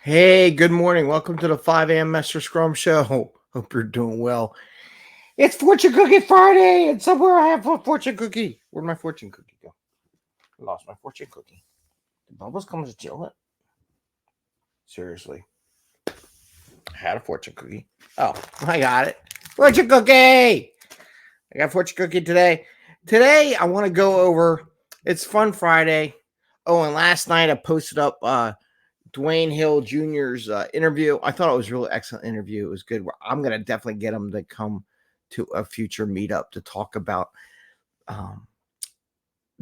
Hey, good morning. Welcome to the 5 a.m. Mester Scrum Show. Hope you're doing well. It's Fortune Cookie Friday, and somewhere I have a fortune cookie. Where'd my fortune cookie go? I lost my fortune cookie. Did Bubbles come to steal it? Seriously. I had a fortune cookie. Oh, I got it. Fortune cookie! I got fortune cookie today. Today, I want to go over, it's Fun Friday. Oh, and last night I posted up Dwayne Hill Jr.'s interview. I thought it was a really excellent interview. It was good. I'm going to definitely get him to come to a future meetup to talk about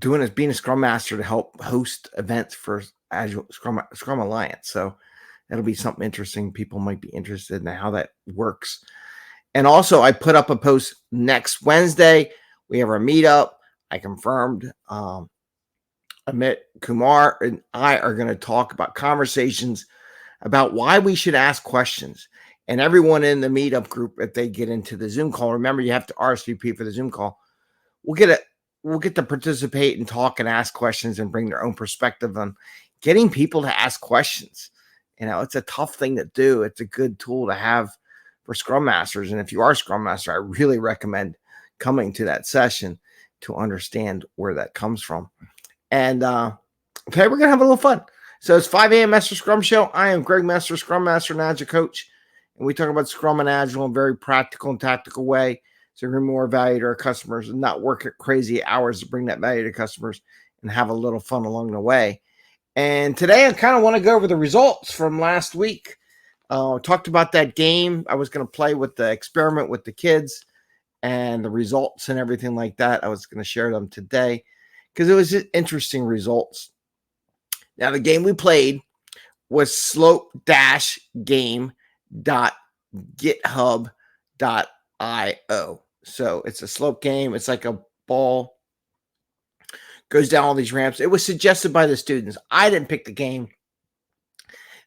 being a Scrum Master to help host events for Agile Scrum Alliance. So that'll be something interesting. People might be interested in how that works. And also, I put up a post next Wednesday. We have our meetup. I confirmed. Amit Kumar and I are going to talk about conversations about why we should ask questions. And everyone in the meetup group, if they get into the Zoom call, remember you have to RSVP for the Zoom call. We'll get to participate and talk and ask questions and bring their own perspective on getting people to ask questions. You know, it's a tough thing to do. It's a good tool to have for Scrum Masters. And if you are a Scrum Master, I really recommend coming to that session to understand where that comes from. And okay, we're gonna have a little fun. So it's 5 a.m. Mester Scrum Show. I am Greg Mester, Scrum Master and Agile Coach, and we talk about Scrum and Agile in a very practical and tactical way, so we bring more value to our customers and not work at crazy hours to bring that value to customers and have a little fun along the way. And today I kind of want to go over the results from last week. Talked about that game I was going to play with the experiment with the kids and the results and everything like that. I was going to share them today because it was just interesting results. Now, the game we played was slope-game.github.io. So it's a slope game. It's like a ball goes down all these ramps. It was suggested by the students. I didn't pick the game.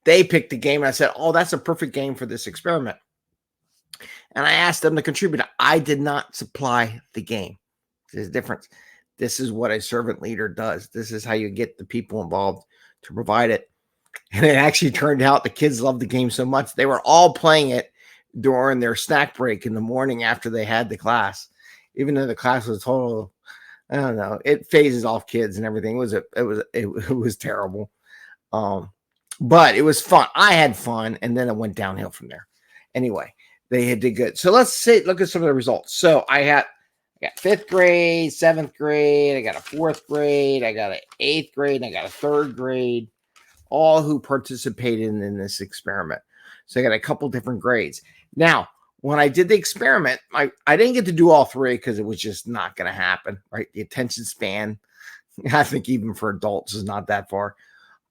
They picked the game, and I said, oh, that's a perfect game for this experiment. And I asked them to contribute. I did not supply the game. There's a difference. This is what a servant leader does. This is how you get the people involved to provide it. And it actually turned out the kids loved the game so much. They were all playing it during their snack break in the morning after they had the class. Even though the class was total, I don't know, it phases off kids and everything. It was terrible. But it was fun. I had fun, and then it went downhill from there. Anyway, they did good. So let's look at some of the results. So I got 5th grade, 7th grade, I got a 4th grade, I got an 8th grade, and I got a 3rd grade, all who participated in this experiment. So I got a couple different grades. Now, when I did the experiment, I didn't get to do all 3 because it was just not going to happen, right? The attention span, I think even for adults, is not that far.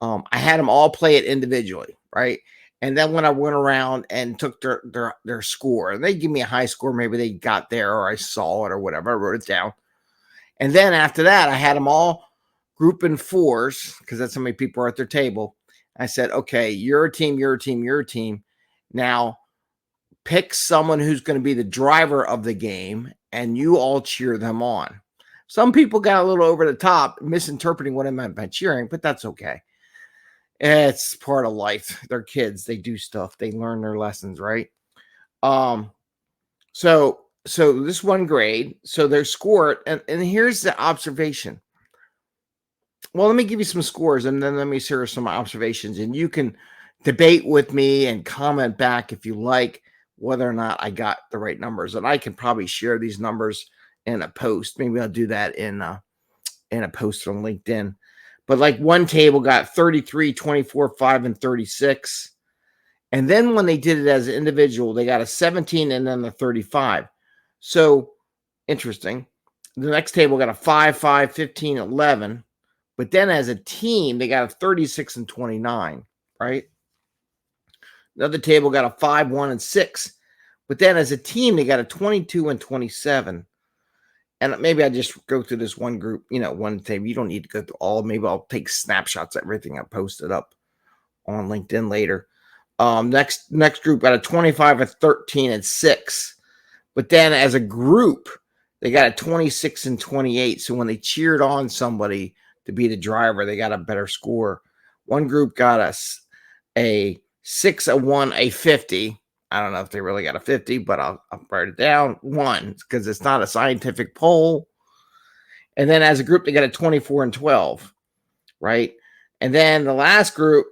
I had them all play it individually, right? And then when I went around and took their score, and they give me a high score, maybe they got there or I saw it or whatever, I wrote it down. And then after that, I had them all group in 4s because that's how many people are at their table. I said, okay, you're a team, you're a team, you're a team. Now pick someone who's going to be the driver of the game and you all cheer them on. Some people got a little over the top, misinterpreting what I meant by cheering, but that's okay. It's part of life. They're kids. They do stuff. They learn their lessons, right? So this one grade, so their score, and here's the observation. Well, let me give you some scores, and then let me share some observations, and you can debate with me and comment back if you like whether or not I got the right numbers. And I can probably share these numbers in a post. Maybe I'll do that in a post on LinkedIn. But like one table got 33, 24, 5, and 36. And then when they did it as an individual, they got a 17 and then a 35. So interesting. The next table got a 5, 5, 15, 11. But then as a team, they got a 36 and 29, right? Another table got a 5, 1, and 6. But then as a team, they got a 22 and 27. And maybe I just go through this one group, one table. You don't need to go through all. Maybe I'll take snapshots of everything I posted up on LinkedIn later. Next group got a 25, a 13, and 6. But then as a group, they got a 26 and 28. So when they cheered on somebody to be the driver, they got a better score. One group got us a 6, a 1, a 50. I don't know if they really got a 50, but I'll write it down. 1, because it's not a scientific poll. And then as a group, they got a 24 and 12, right? And then the last group,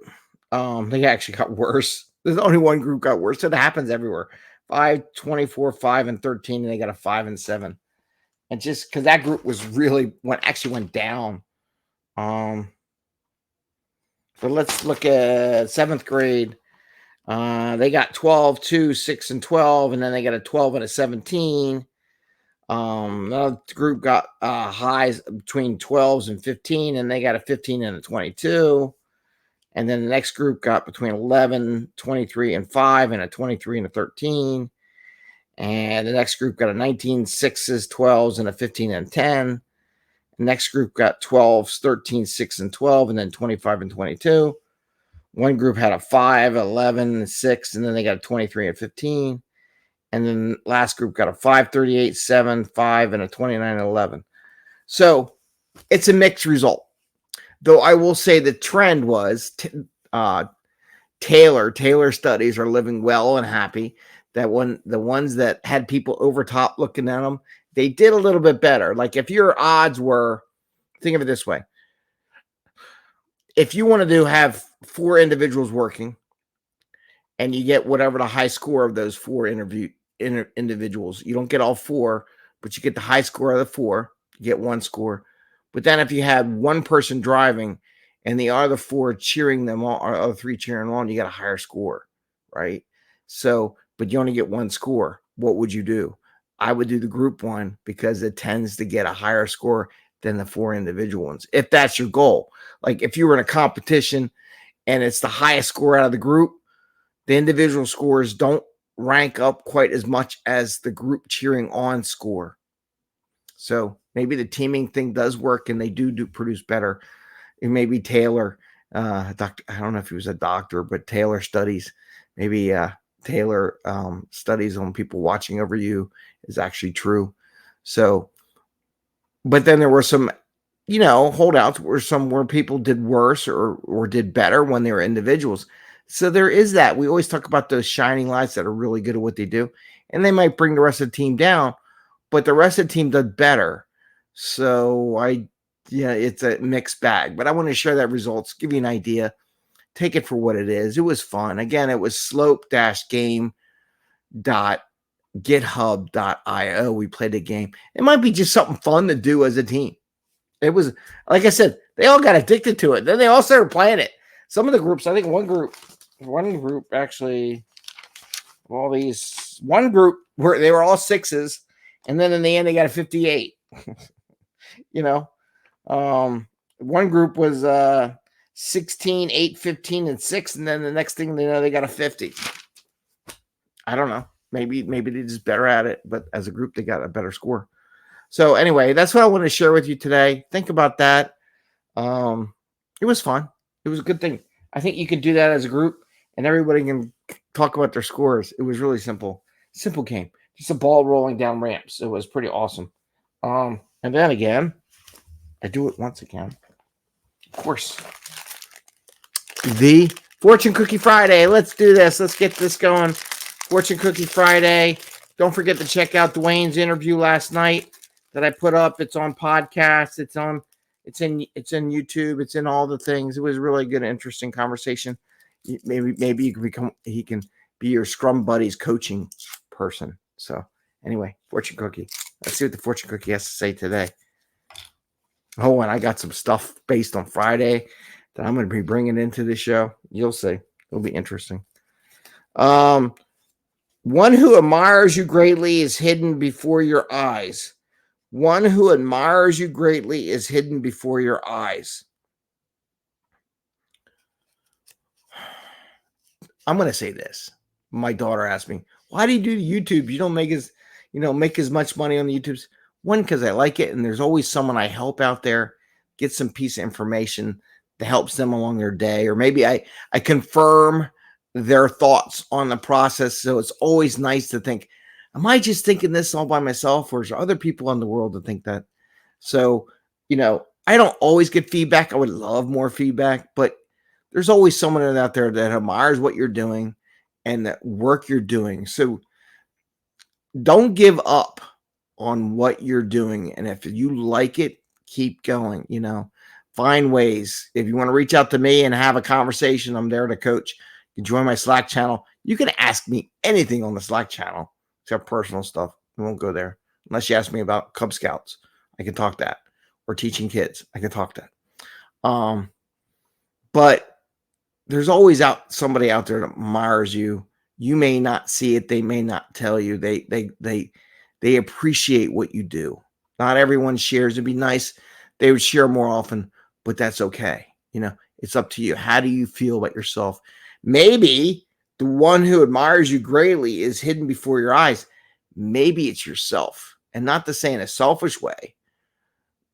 they actually got worse. There's only one group got worse. It happens everywhere. 5, 24, 5, and 13, and they got a 5 and 7. And just because that group was really went down. But let's look at 7th grade. They got 12, 2, 6, and 12, and then they got a 12 and a 17. Another group got highs between 12s and 15, and they got a 15 and a 22. And then the next group got between 11, 23, and 5, and a 23 and a 13. And the next group got a 19, 6s, 12s, and a 15 and 10. The next group got 12s, 13, 6, and 12, and then 25 and 22. One group had a 5, 11, and 6, and then they got a 23 and 15. And then last group got a 5, 38, 7, 5, and a 29 and 11. So it's a mixed result. Though I will say the trend was Taylor studies are living well and happy. That the ones that had people over top looking at them, they did a little bit better. Like if your odds were, think of it this way. If you wanted to have 4 individuals working and you get whatever the high score of those 4 individuals, you don't get all 4, but you get the high score of the 4, you get 1 score. But then if you had one person driving and the other 4 cheering them on, or other 3 cheering on, you got a higher score, right? So, but you only get 1 score. What would you do? I would do the group one because it tends to get a higher score than the 4 individual ones. If that's your goal. Like if you were in a competition and it's the highest score out of the group, the individual scores don't rank up quite as much as the group cheering on score. So maybe the teaming thing does work and they do produce better. And maybe Taylor, doctor, I don't know if he was a doctor, but Taylor studies, maybe Taylor studies on people watching over you is actually true. So, but then there were some, holdouts where people did worse or did better when they were individuals. So there is that. We always talk about those shining lights that are really good at what they do, and they might bring the rest of the team down, but the rest of the team does better. So it's a mixed bag, but I want to share that results, give you an idea, take it for what it is. It was fun. Again, it was slope-game.github.io. We played a game. It might be just something fun to do as a team. It was, like I said, they all got addicted to it. Then they all started playing it. Some of the groups, I think one group actually, one group where they were all 6s, and then in the end they got a 58. One group was 16, 8, 15, and 6, and then the next thing they know, they got a 50. I don't know. Maybe they're just better at it, but as a group, they got a better score. So anyway, that's what I wanted to share with you today. Think about that. It was fun. It was a good thing. I think you can do that as a group, and everybody can talk about their scores. It was really simple. Simple game. Just a ball rolling down ramps. It was pretty awesome. And then again, I do it once again. Of course. The Fortune Cookie Friday. Let's do this. Let's get this going. Fortune Cookie Friday. Don't forget to check out Dwayne's interview last night that I put up. It's on podcast. It's in YouTube. It's in all the things. It was really good, interesting conversation. Maybe he can be your Scrum Buddies coaching person. So anyway, Fortune Cookie. Let's see what the Fortune Cookie has to say today. Oh, and I got some stuff based on Friday that I'm going to be bringing into the show. You'll see. It'll be interesting. One who admires you greatly is hidden before your eyes. One who admires you greatly is hidden before your eyes. I'm going to say this. My daughter asked me, why do you do YouTube? You don't make as much money on the YouTubes. One, because I like it, and there's always someone I help out there, get some piece of information that helps them along their day, or maybe I confirm their thoughts on the process. So it's always nice to think, am I just thinking this all by myself, or is there other people in the world that think that? So, I don't always get feedback. I would love more feedback, but there's always someone out there that admires what you're doing and that work you're doing. So don't give up on what you're doing. And if you like it, keep going, find ways. If you want to reach out to me and have a conversation, I'm there to coach. You can join my Slack channel. You can ask me anything on the Slack channel, except personal stuff. I won't go there unless you ask me about Cub Scouts. I can talk that, or teaching kids. I can talk that. But there's always somebody out there that admires you. You may not see it. They may not tell you. They appreciate what you do. Not everyone shares. It'd be nice they would share more often, but that's okay. It's up to you. How do you feel about yourself? Maybe the one who admires you greatly is hidden before your eyes. Maybe it's yourself, and not to say in a selfish way,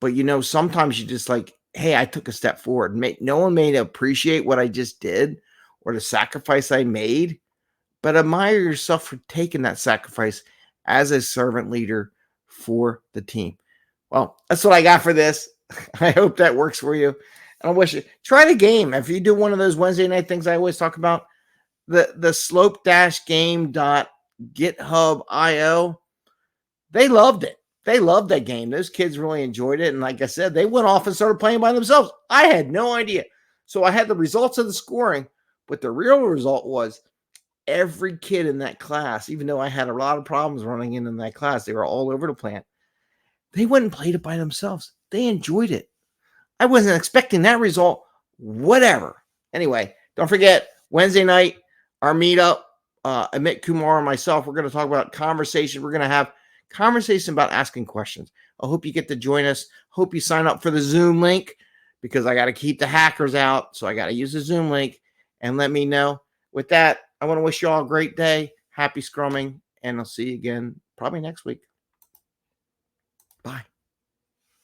but sometimes you just like, hey, I took a step forward. No one may appreciate what I just did or the sacrifice I made, but admire yourself for taking that sacrifice as a servant leader for the team. Well, that's what I got for this. I hope that works for you. And I wish you try the game. If you do one of those Wednesday night things I always talk about, the slope-game.github.io, they loved it. They loved that game. Those kids really enjoyed it. And like I said, they went off and started playing by themselves. I had no idea. So I had the results of the scoring, but the real result was every kid in that class, even though I had a lot of problems running in that class, they were all over the plant. They went and played it by themselves. They enjoyed it. I wasn't expecting that result. Whatever. Anyway, don't forget, Wednesday night, our meetup, Amit Kumar and myself, we're going to talk about conversation. We're going to have conversation about asking questions. I hope you get to join us. Hope you sign up for the Zoom link, because I got to keep the hackers out. So I got to use the Zoom link, and let me know. With that, I want to wish you all a great day. Happy scrumming, and I'll see you again probably next week. Bye.